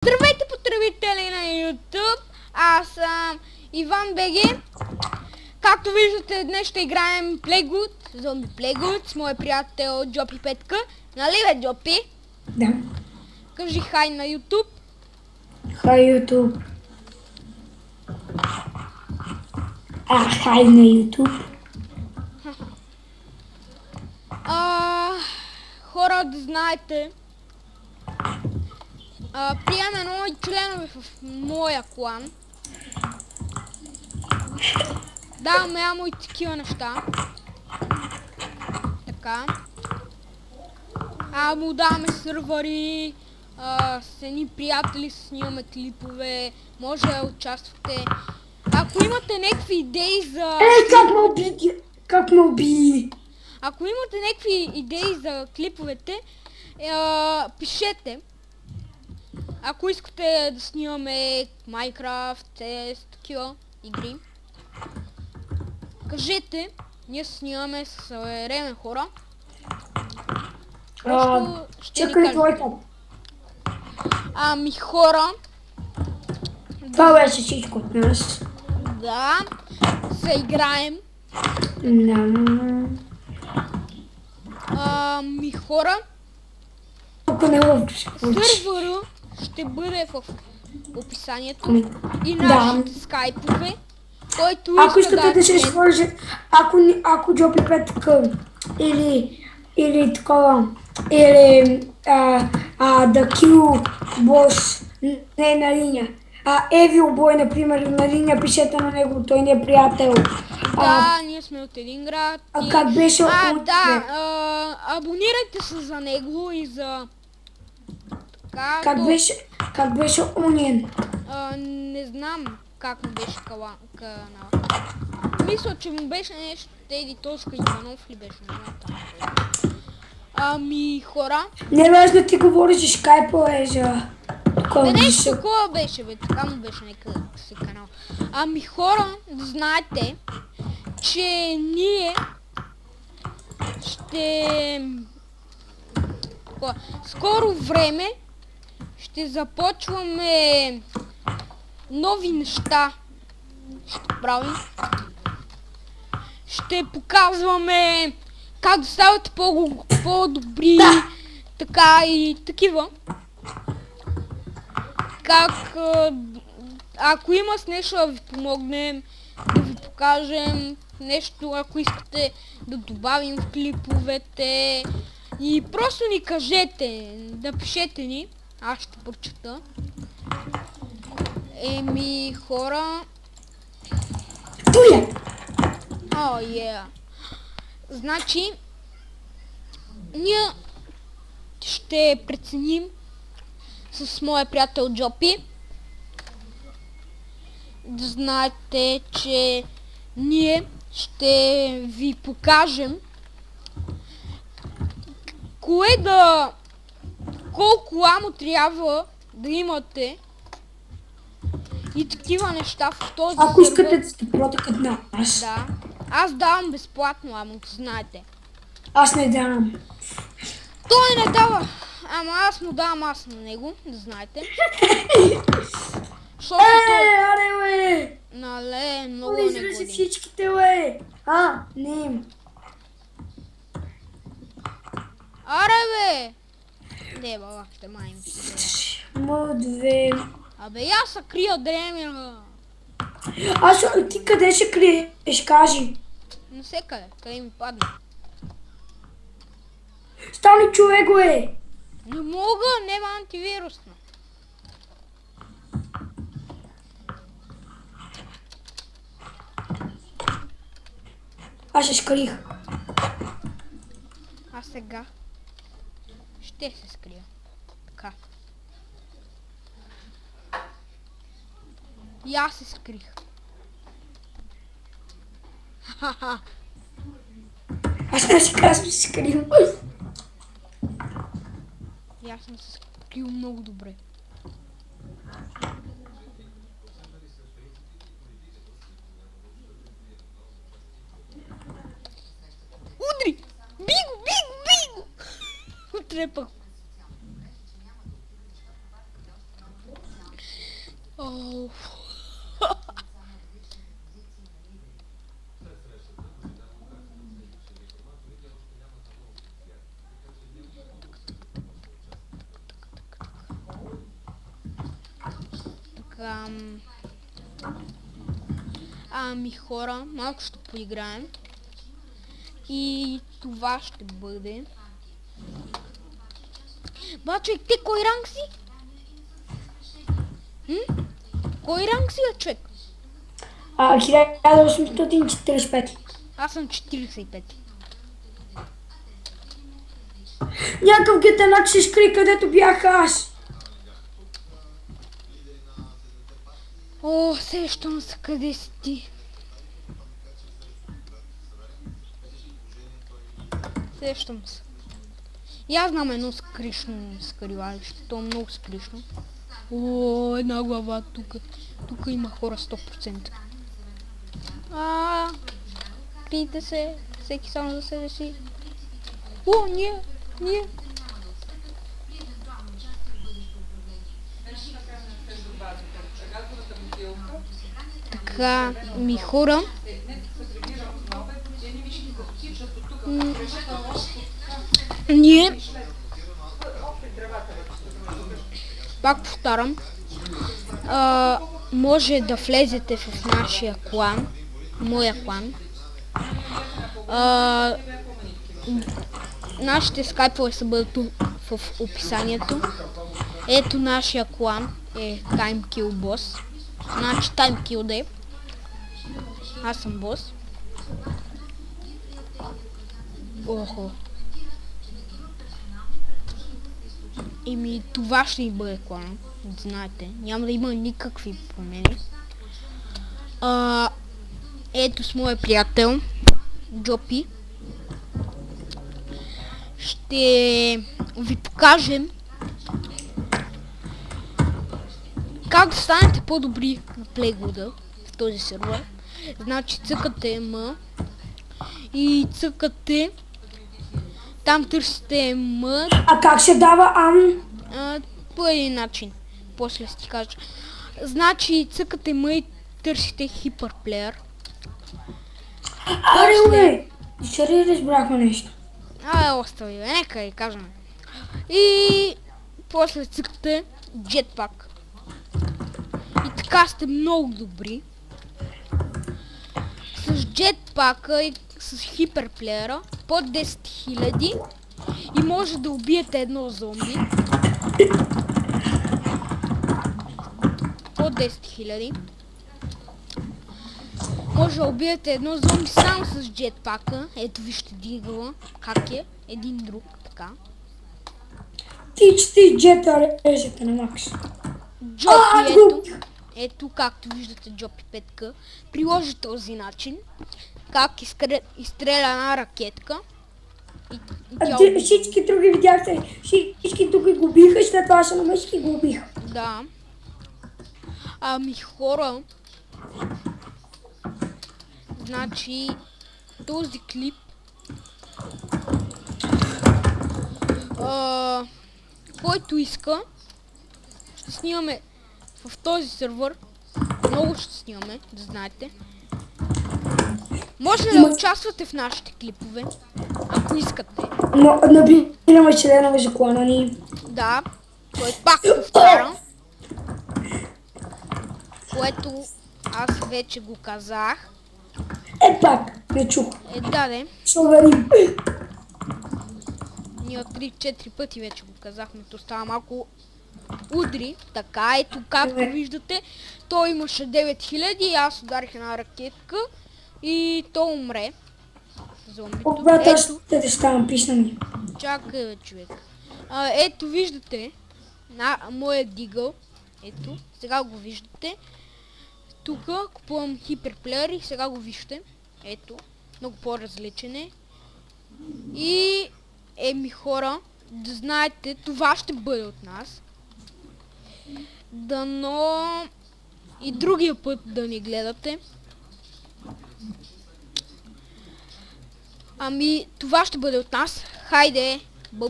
Здравейте, потребители на YouTube! Аз съм Иван БГ. Както виждате, днес ще играем Playgood, зомби Playgood с моя приятел Джопи Петка. Нали бе, Джопи? Да. Кажи хай на YouTube. Хай YouTube. Хай на YouTube. Хора, да знаете, приемаме нови членове в моя клан. Даваме амо и такива неща. Така. Му даваме сървъри, с едни приятели снимаме клипове, може да участвате. Ако имате някакви идеи за... Как ме уби? Ако имате някакви идеи за клиповете, пишете. Ако искате да снимаме Minecraft, CS, такива игри, кажете, ние снимаме с съвременни хора. Просто ще ви кажа. Хора. Това беше всичко от нас. Да, се играем. Хора. Сървъра ще бъде в описанието и нашите скайпове, който ако искате да се свържете, ако Джопи Петка или такова, или да Kill Boss не е на линия, Evil Boy, например, на линия, пишете на него, той не е приятел. Да, ние сме от един град. Как беше? Да, абонирайте се за него и за... Как беше Униен? Не знам как му беше канал. Мисля, че му беше нещо Теди Тоска Иванов ли беше, не знам. Хора. Не е важно, ти говориш за Skype, е за... Нещо такова беше, бе, така му беше някакъв си канал. Хора, да знаете, че ние ще... скоро време ще започваме нови неща. Ще правим. Ще показваме как да ставате по-добри, така и такива. Как, ако има с нещо да ви помогнем, да ви покажем нещо, ако искате да добавим в клиповете. И просто ни кажете, напишете ни, аз ще прочета. Хора... Значи, ние ще преценим с моя приятел Джопи. Да знаете, че ние ще ви покажем колко амо трябва да имате и такива неща в този сервер. Ако искате да сте протекат на нас. Да. Аз давам безплатно амо, знаете. Аз не давам. Той не дава. Ама аз му давам аз на него, да знаете. Аре, бе! Нале, много не годин. Излезе всичките, бе! Не им. Аре, бе! Не, баба, ще маем. Две. Абе, аз се крия дремена. Ти къде ще криеш, кажи? Навсекъде, къде ми падна. Стани човек, бе! Не мога, нема антивирусно. Аз се скрих. А сега ще се скрия. Така. И аз се скрих. Ха-ха. Аз не си казвам, се скрих. И аз съм се скрил много добре. Удри! Биго! Отрепах. Оу. Така. Ами хора, малко ще поиграем. И това ще бъде... Човек, ти кой ранг си? Кой ранг си, човек? 1845. Аз съм 45. Някакъв гетенак ще скри, където бях аз. О, сещам се къде си ти. Сещам се. И аз знам едно скришно скривалище. То е много скришно. О, една глава тук. Тук има хора 100%. Крийте се. Всеки само за себе си. О, ние. Така, ми хора. Ние. Пак повтарям. Може да влезете в нашия клан. Моя клан. Нашите скайпове са бъдат в описанието. Ето нашия клан е Time Kill Boss. Значи Time Kill Day. Аз съм бос. Охо. Еми това ще ни бъде клан. Знаете, няма да има никакви промени. Ето с моя приятел Джопи. Ще ви покажем как да станете по-добри на Playgooda в този сервер. Значи цъкате М и цъкате, там търсите М. А как се дава По един начин. После ще ти кажа. Значи цъкате М и търсите Hyperplayer. Аре, ще ли разбрахме нещо? Остави, нека и кажем. И после цъкате Jetpack. И така сте много добри. С Jetpack и с Hyperplayer под 10 000 и може да убиете едно зомби. Под 10 000. Може да убиете едно зомби само с Jetpack. Ето вижте дигала как е. Един друг, така. Ти джета режете на макс. Джопи, ето както виждате Джопи 5К. Приложи този начин. Как изстреля една ракетка. Всички други видяхте, всички други го биха, след това се намесих и го убиха. Да. Ами хора, значи този клип който иска, ще снимаме в този сервер. Много ще снимаме, да знаете. Може да участвате в нашите клипове, ако искате. Но набираме членове за клана ни. Да, което пак повтарям. Което аз вече го казах. Пак, не чух. Да. Ще уверим. Ние от 3-4 пъти вече го казахме, то става малко удри. Така, ето както виждате, той имаше 9000 и аз ударих една ракетка и то умре. Зомбито. Когато аз ще ставам писани. Чакай, човек. Ето виждате на моя дигъл. Ето, сега го виждате. Тук купувам хиперплеер и сега го вижте. Ето, много по-различен е. И еми хора, да знаете, това ще бъде от нас. Дано и другия път да ни гледате. Ами, това ще бъде от нас. Хайде!